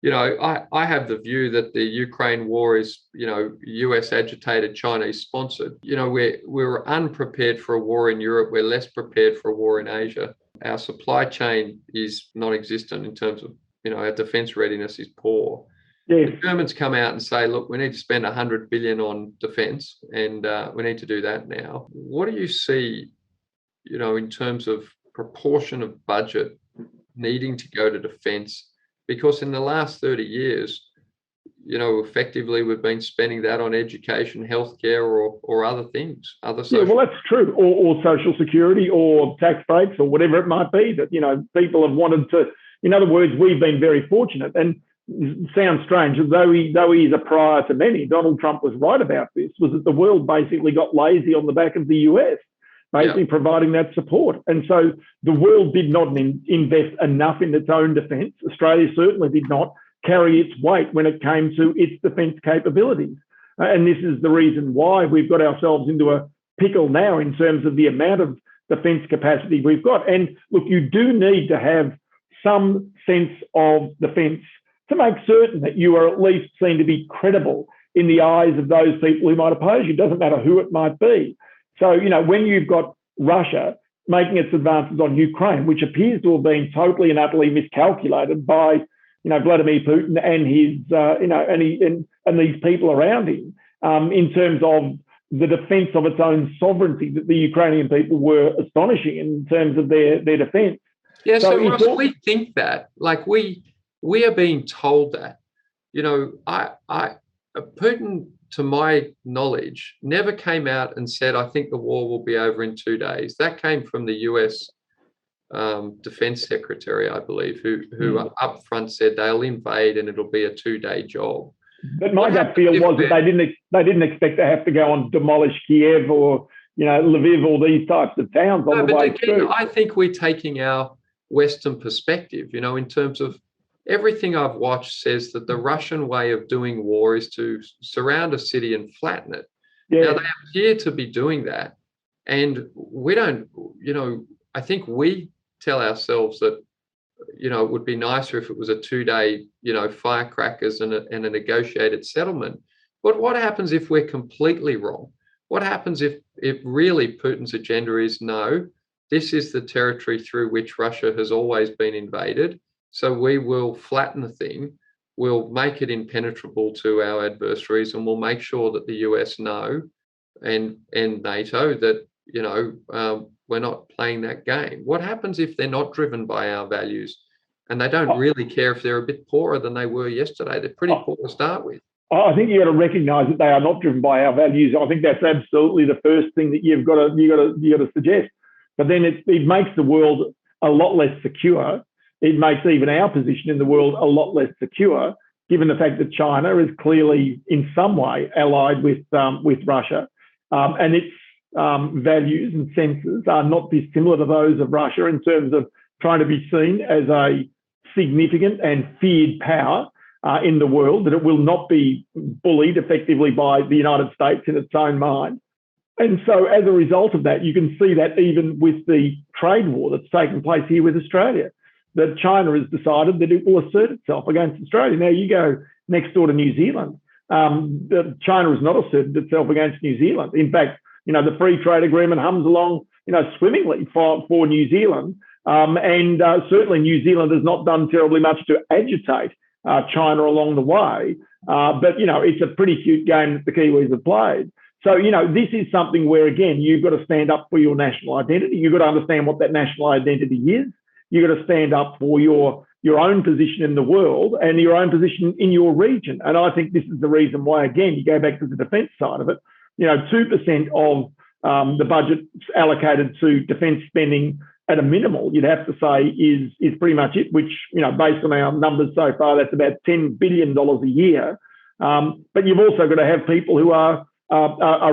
I have the view that the Ukraine war is, US agitated, Chinese sponsored. We're unprepared for a war in Europe. We're less prepared for a war in Asia. Our supply chain is non-existent in terms of, our defense readiness is poor. Yes. The Germans come out and say, look, we need to spend 100 billion on defense, and we need to do that now. What do you see, in terms of proportion of budget needing to go to defense? Because in the last 30 years, effectively we've been spending that on education, healthcare, or other things, Yeah, well, that's true, or social security, or tax breaks, or whatever it might be that people have wanted to. In other words, we've been very fortunate, and it sounds strange, though he is a prior to many. Donald Trump was right about this. Was that the world basically got lazy on the back of the US, basically providing that support, and so the world did not invest enough in its own defence. Australia certainly did not carry its weight when it came to its defence capabilities, and this is the reason why we've got ourselves into a pickle now in terms of the amount of defence capacity we've got. And look, you do need to have some sense of defence to make certain that you are at least seen to be credible in the eyes of those people who might oppose you. It doesn't matter who it might be. So, when you've got Russia making its advances on Ukraine, which appears to have been totally and utterly miscalculated by, Vladimir Putin and his, and these people around him, in terms of the defence of its own sovereignty, that the Ukrainian people were astonishing in terms of their defence. Yeah, so Ross, we think that, like we are being told that, Putin, to my knowledge, never came out and said, I think the war will be over in 2 days. That came from the US Defense Secretary, I believe, who up front said they'll invade and it'll be a 2-day job. But my gut feel was that they didn't expect to have to go and demolish Kiev or, Lviv, all these types of towns on the way through. I think we're taking our Western perspective, in terms of everything I've watched says that the Russian way of doing war is to surround a city and flatten it. Yeah. Now, they appear to be doing that. And we don't, I think we tell ourselves that, it would be nicer if it was a 2-day, firecrackers and a negotiated settlement. But what happens if we're completely wrong? What happens if really Putin's agenda is, no, this is the territory through which Russia has always been invaded, so we will flatten the thing, we'll make it impenetrable to our adversaries, and we'll make sure that the US know and NATO that, we're not playing that game. What happens if they're not driven by our values and they don't really care if they're a bit poorer than they were yesterday? They're pretty poor to start with. I think you've got to recognise that they are not driven by our values. I think that's absolutely the first thing that you've got to suggest. But then it makes the world a lot less secure. It makes even our position in the world a lot less secure, given the fact that China is clearly in some way allied with Russia, and its values and senses are not dissimilar to those of Russia in terms of trying to be seen as a significant and feared power in the world, that it will not be bullied effectively by the United States in its own mind. And so as a result of that, you can see that even with the trade war that's taken place here with Australia, that China has decided that it will assert itself against Australia. Now, you go next door to New Zealand. China has not asserted itself against New Zealand. In fact, the free trade agreement hums along, swimmingly for New Zealand. And certainly New Zealand has not done terribly much to agitate China along the way. But, it's a pretty cute game that the Kiwis have played. So, this is something where, again, you've got to stand up for your national identity. You've got to understand what that national identity is. You've got to stand up for your own position in the world and your own position in your region. And I think this is the reason why, again, you go back to the defence side of it, 2% of the budget allocated to defence spending at a minimal, you'd have to say is pretty much it, which, based on our numbers so far, that's about $10 billion a year. But you've also got to have people who are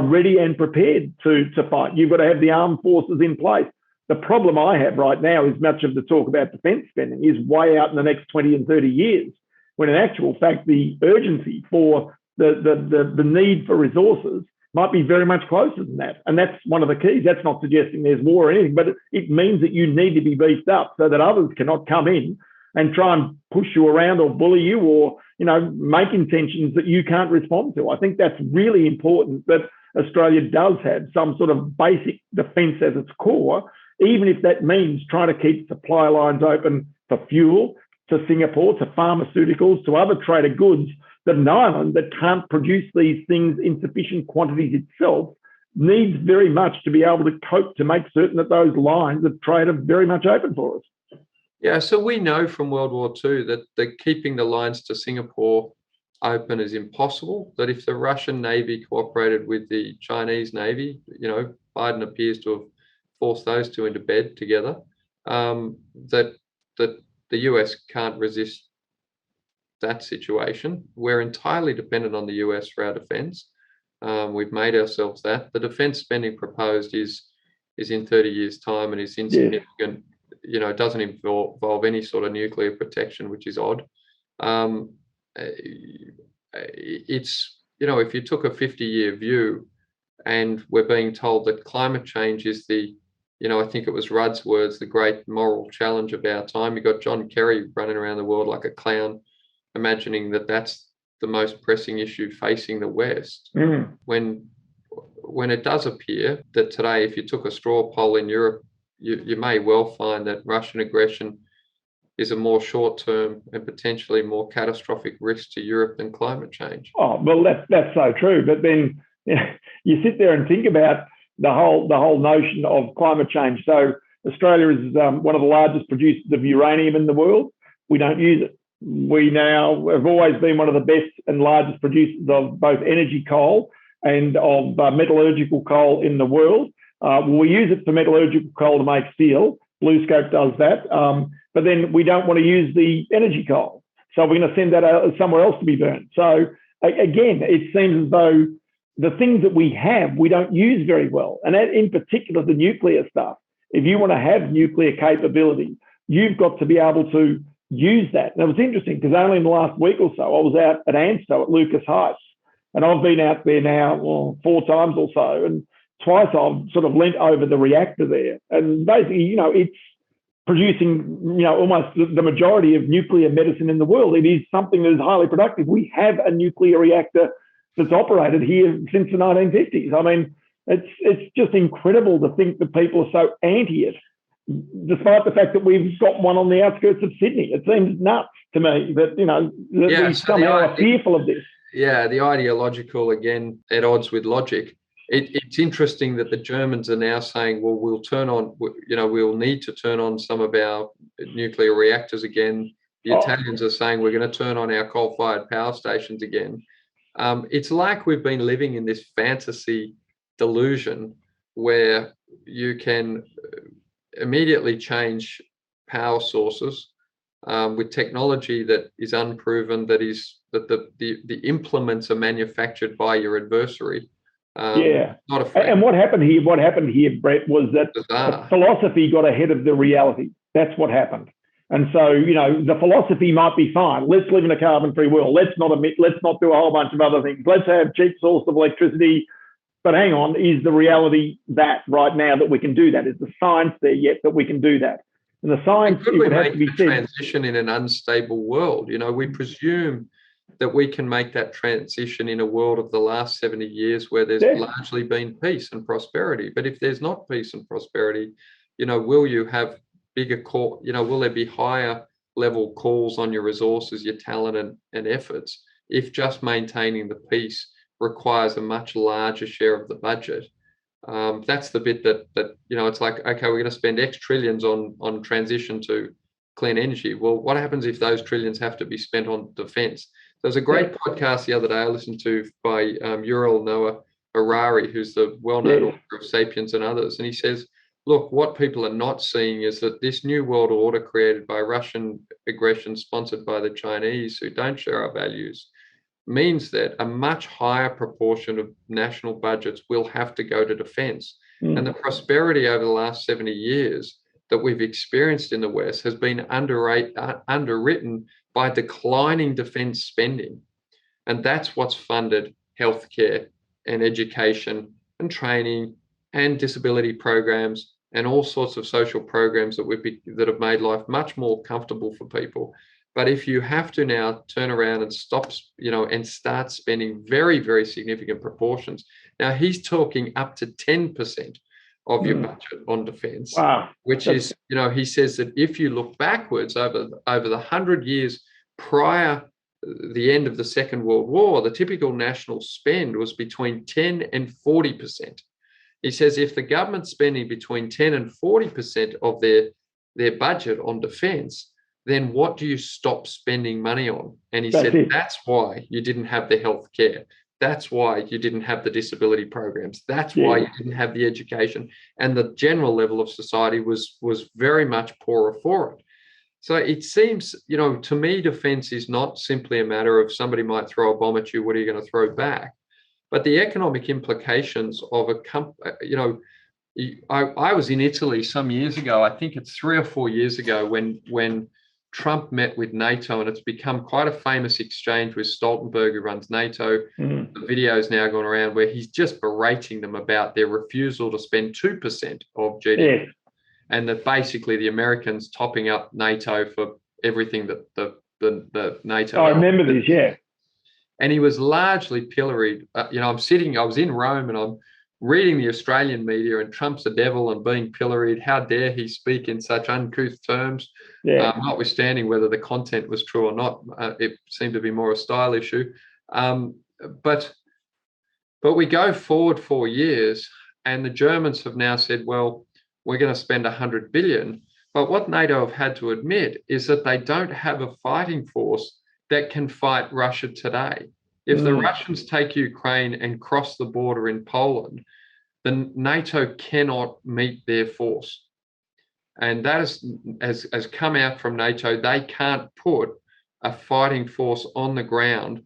ready and prepared to fight. You've got to have the armed forces in place. The problem I have right now is much of the talk about defence spending is way out in the next 20 and 30 years, when in actual fact, the urgency for the need for resources might be very much closer than that. And that's one of the keys. That's not suggesting there's war or anything, but it means that you need to be beefed up so that others cannot come in and try and push you around or bully you or, make intentions that you can't respond to. I think that's really important that Australia does have some sort of basic defence as its core, even if that means trying to keep supply lines open for fuel to Singapore, to pharmaceuticals, to other traded goods, that an island that can't produce these things in sufficient quantities itself needs very much to be able to cope to make certain that those lines of trade are very much open for us. Yeah, so we know from World War II that keeping the lines to Singapore open is impossible, that if the Russian Navy cooperated with the Chinese Navy, Biden appears to have forced those two into bed together, that the US can't resist that situation. We're entirely dependent on the US for our defence. We've made ourselves that. The defence spending proposed is in 30 years' time and is insignificant. It doesn't involve any sort of nuclear protection, which is odd. It's, if you took a 50-year view and we're being told that climate change is the, I think it was Rudd's words, the great moral challenge of our time. You got John Kerry running around the world like a clown, imagining that that's the most pressing issue facing the West. When it does appear that today, if you took a straw poll in Europe, you may well find that Russian aggression is a more short-term and potentially more catastrophic risk to Europe than climate change. Oh, well, that's so true. But then you sit there and think about the whole notion of climate change. So Australia is one of the largest producers of uranium in the world. We don't use it. We now have always been one of the best and largest producers of both energy coal and of metallurgical coal in the world. We use it for metallurgical coal to make steel. BlueScope does that. But then we don't want to use the energy coal. So we're going to send that out somewhere else to be burned. So again, it seems as though the things that we have, we don't use very well. And that, in particular, the nuclear stuff. If you want to have nuclear capability, you've got to be able to use that. And it was interesting because only in the last week or so, I was out at ANSTO at Lucas Heights. And I've been out there now 4 times or so. And twice I've sort of leant over the reactor there. And basically, it's producing, almost the majority of nuclear medicine in the world. It is something that is highly productive. We have a nuclear reactor that's operated here since the 1950s. I mean, it's just incredible to think that people are so anti it, despite the fact that we've got one on the outskirts of Sydney. It seems nuts to me that, we somehow are fearful of this. Yeah, the ideological, again, at odds with logic. It's interesting that the Germans are now saying, well, we'll need to turn on some of our nuclear reactors again. The Italians are saying we're going to turn on our coal-fired power stations again. It's like we've been living in this fantasy delusion where you can immediately change power sources with technology that is unproven, that the implements are manufactured by your adversary. Not afraid. And what happened here, Brett, was that the philosophy got ahead of the reality. That's what happened. And so, the philosophy might be fine. Let's live in a carbon-free world. Let's not emit. Let's not do a whole bunch of other things. Let's have cheap source of electricity. But hang on, is the reality that right now that we can do that? Is the science there yet that we can do that? And the science, could we make the transition in an unstable world? We presume that we can make that transition in a world of the last 70 years where there's largely been peace and prosperity. But if there's not peace and prosperity, will you have bigger call? Will there be higher level calls on your resources, your talent and efforts if just maintaining the peace requires a much larger share of the budget? That's the bit that it's like, okay, we're going to spend X trillions on transition to clean energy. Well, what happens if those trillions have to be spent on defense? There's a great podcast the other day I listened to by Yuval Noah Harari, who's the well-known author of Sapiens and others. And he says, look, what people are not seeing is that this new world order created by Russian aggression, sponsored by the Chinese, who don't share our values, means that a much higher proportion of national budgets will have to go to defense. And the prosperity over the last 70 years that we've experienced in the West has been underwritten by declining defense spending. And that's what's funded healthcare and education and training and disability programs and all sorts of social programs that have made life much more comfortable for people. But if you have to now turn around and stop, and start spending very, very significant proportions. Now, he's talking up to 10% of your budget on defence, which is, he says that if you look backwards over the 100 years prior the end of the Second World War, the typical national spend was between 10 and 40%. He says if the government's spending between 10 and 40% of their budget on defence, then what do you stop spending money on? And he said that's why you didn't have the health care. That's why you didn't have the disability programs. That's why you didn't have the education. And the general level of society was very much poorer for it. So it seems, to me, defence is not simply a matter of somebody might throw a bomb at you, what are you going to throw back? But the economic implications of I was in Italy some years ago, I think it's 3 or 4 years ago, when Trump met with NATO, and it's become quite a famous exchange with Stoltenberg, who runs NATO. The video's now gone around where he's just berating them about their refusal to spend 2% of GDP. And that basically the Americans topping up NATO for everything that the NATO. I remember this, And he was largely pilloried. I was in Rome and I'm reading the Australian media, and Trump's the devil and being pilloried. How dare he speak in such uncouth terms? Notwithstanding whether the content was true or not, it seemed to be more a style issue. But we go forward 4 years, and the Germans have now said, well, we're going to spend 100 billion. But what NATO have had to admit is that they don't have a fighting force that can fight Russia today. If the Russians take Ukraine and cross the border in Poland, then NATO cannot meet their force. And that has come out from NATO. They can't put a fighting force on the ground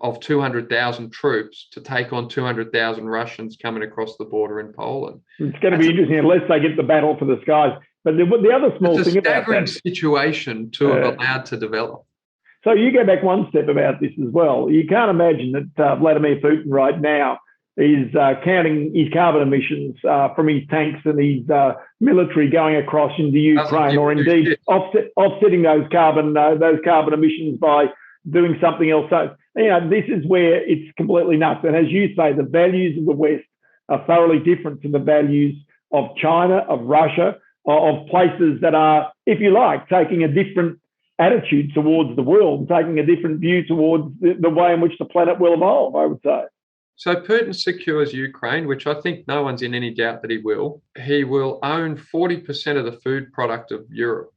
of 200,000 troops to take on 200,000 Russians coming across the border in Poland. It's going to be interesting unless they get the battle for the skies. But the other small thing about that... It's a staggering situation to have allowed to develop. So you go back one step about this as well. You can't imagine that Vladimir Putin right now is counting his carbon emissions from his tanks and his military going across into Ukraine, or indeed offsetting those carbon emissions by doing something else. So, this is where it's completely nuts. And as you say, the values of the West are thoroughly different to the values of China, of Russia, of places that are, if you like, taking a different attitude towards the world, taking a different view towards the way in which the planet will evolve, I would say. So Putin secures Ukraine, which I think no one's in any doubt that he will. He will own 40% of the food product of Europe.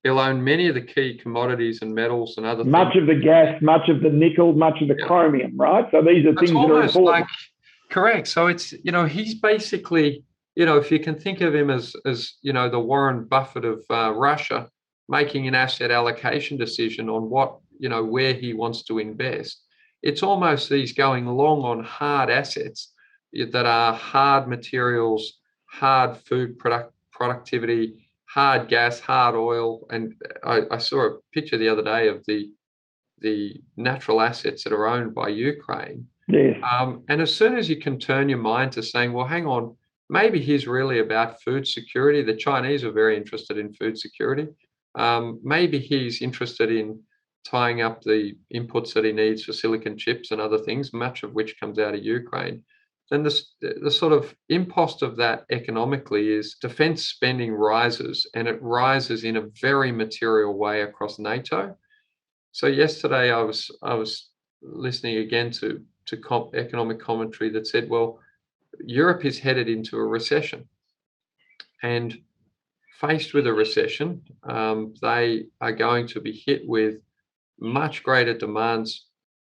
He'll own many of the key commodities and metals and other things. Much of the gas, much of the nickel, much of the chromium, right? So these are things that are important. Correct. So it's, he's basically, if you can think of him as the Warren Buffett of Russia, making an asset allocation decision on what, where he wants to invest. It's almost he's going long on hard assets that are hard materials, hard food productivity, hard gas, hard oil. And I saw a picture the other day of the natural assets that are owned by Ukraine. Yes. And as soon as you can turn your mind to saying, well, hang on, maybe he's really about food security. The Chinese are very interested in food security. Maybe he's interested in tying up the inputs that he needs for silicon chips and other things, much of which comes out of Ukraine. Then the sort of impost of that economically is defence spending rises, and it rises in a very material way across NATO. So yesterday I was listening again to economic commentary that said, well, Europe is headed into a recession, and faced with a recession, they are going to be hit with much greater demands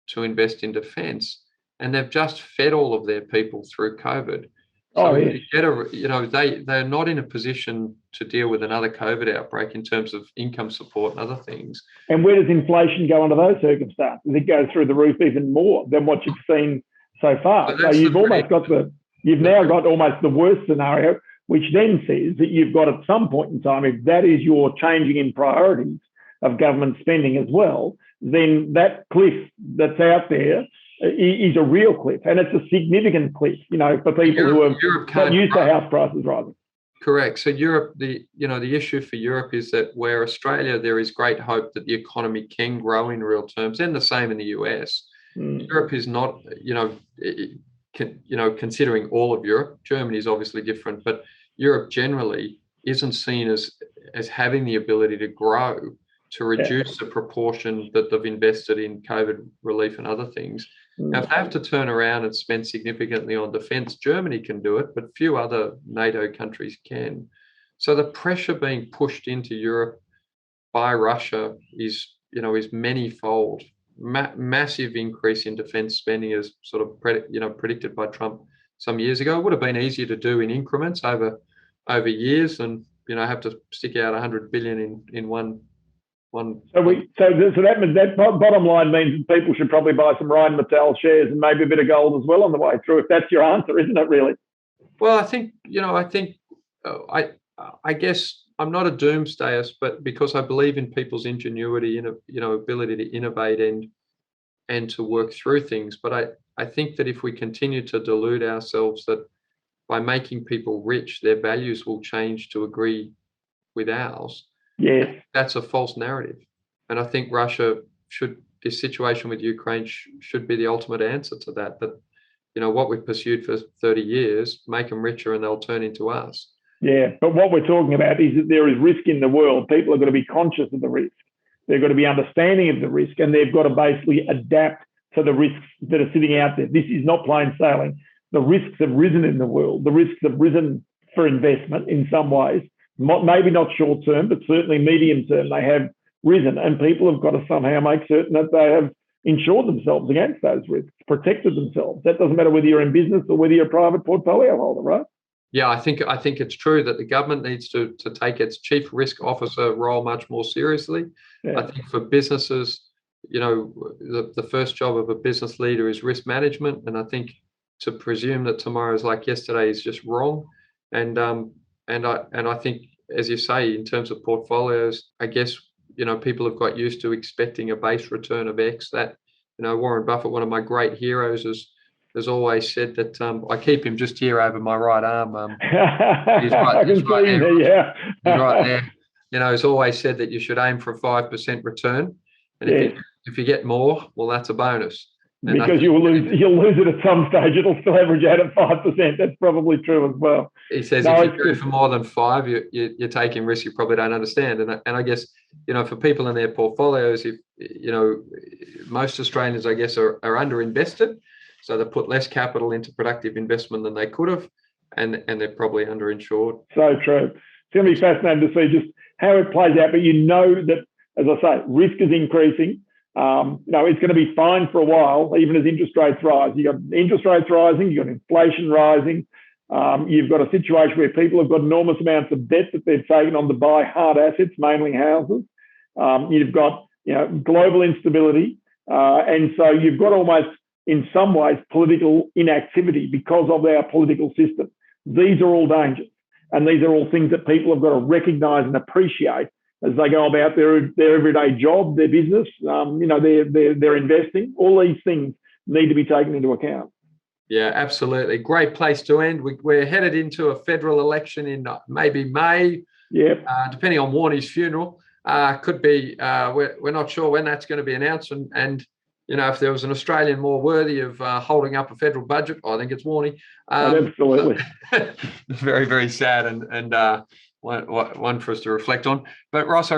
to invest in defence, and they've just fed all of their people through COVID. So they're not in a position to deal with another COVID outbreak in terms of income support and other things. And where does inflation go under those circumstances? It goes through the roof even more than what you've seen so far. So you've now got almost the worst scenario, which then says that you've got at some point in time, if that is your changing in priorities of government spending as well, then that cliff that's out there is a real cliff, and it's a significant cliff, for people who are not used to house prices rising. Correct. So Europe, the issue for Europe is that where Australia, there is great hope that the economy can grow in real terms, and the same in the US. Europe is not, considering all of Europe. Germany is obviously different, but Europe generally isn't seen as having the ability to grow, to reduce the proportion that they've invested in COVID relief and other things. Now, if they have to turn around and spend significantly on defence, Germany can do it, but few other NATO countries can. So the pressure being pushed into Europe by Russia is many-fold. Massive increase in defence spending, as sort of predicted by Trump some years ago. It would have been easier to do in increments over years, and have to stick out 100 billion in one. So that bottom line means that people should probably buy some Rheinmetall shares and maybe a bit of gold as well on the way through, if that's your answer, isn't it, really? Well, I guess I'm not a doomsdayist, but because I believe in people's ingenuity and ability to innovate and to work through things. But I think that if we continue to delude ourselves that by making people rich, their values will change to agree with ours. Yes. That's a false narrative. And I think this situation with Ukraine should be the ultimate answer to that, what we've pursued for 30 years, make them richer and they'll turn into us. Yeah, but what we're talking about is that there is risk in the world. People are going to be conscious of the risk. They've got to be understanding of the risk, and they've got to basically adapt to the risks that are sitting out there. This is not plain sailing. The risks have risen in the world. The risks have risen for investment in some ways. Maybe not short term, but certainly medium term, they have risen, and people have got to somehow make certain that they have insured themselves against those risks, protected themselves. That doesn't matter whether you're in business or whether you're a private portfolio holder, right? Yeah, I think it's true that the government needs to take its chief risk officer role much more seriously. Yeah. I think for businesses, the first job of a business leader is risk management, and I think to presume that tomorrow is like yesterday is just wrong. And I think, as you say, in terms of portfolios, I guess, people have got used to expecting a base return of X. That, Warren Buffett, one of my great heroes, has always said that, I keep him just here over my right arm. He's right there. He's right there. He's always said that you should aim for a 5% return. And if you get more, well, that's a bonus. And because you'll lose it at some stage. It'll still average out at 5%. That's probably true as well. He says if you go for more than 5, you're taking risks you probably don't understand. And I guess, for people in their portfolios, if most Australians, I guess, are underinvested. So they put less capital into productive investment than they could have, and they're probably underinsured. So true. It's going to be fascinating to see just how it plays out. But that, as I say, risk is increasing. It's going to be fine for a while, even as interest rates rise. You've got interest rates rising, you've got inflation rising, you've got a situation where people have got enormous amounts of debt that they've taken on to buy hard assets, mainly houses. You've got global instability, and so you've got almost, in some ways, political inactivity because of our political system. These are all dangers, and these are all things that people have got to recognise and appreciate as they go about their everyday job, their business, their investing. All these things need to be taken into account. Yeah, absolutely. Great place to end. We're headed into a federal election in maybe May. Yeah. Depending on Warnie's funeral, could be. We're not sure when that's going to be announced. And if there was an Australian more worthy of holding up a federal budget, I think it's Warnie. Absolutely. Very, very sad and one for us to reflect on. But Ross, I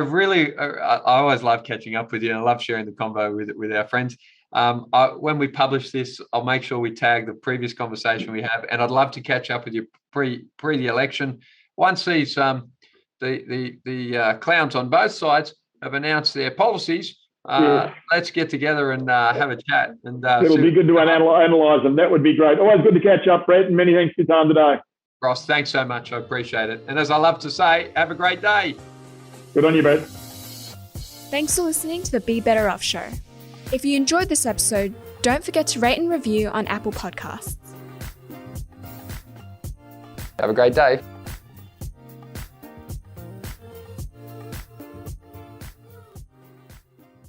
always love catching up with you, and I love sharing the convo with our friends. When we publish this, I'll make sure we tag the previous conversation we have, and I'd love to catch up with you pre the election. Once these the clowns on both sides have announced their policies, let's get together and have a chat. And it'll be good to analyse them. That would be great. Always good to catch up, Brett, and many thanks for your time today. Ross, thanks so much. I appreciate it. And as I love to say, have a great day. Good on you, Brett. Thanks for listening to the Be Better Off Show. If you enjoyed this episode, don't forget to rate and review on Apple Podcasts. Have a great day.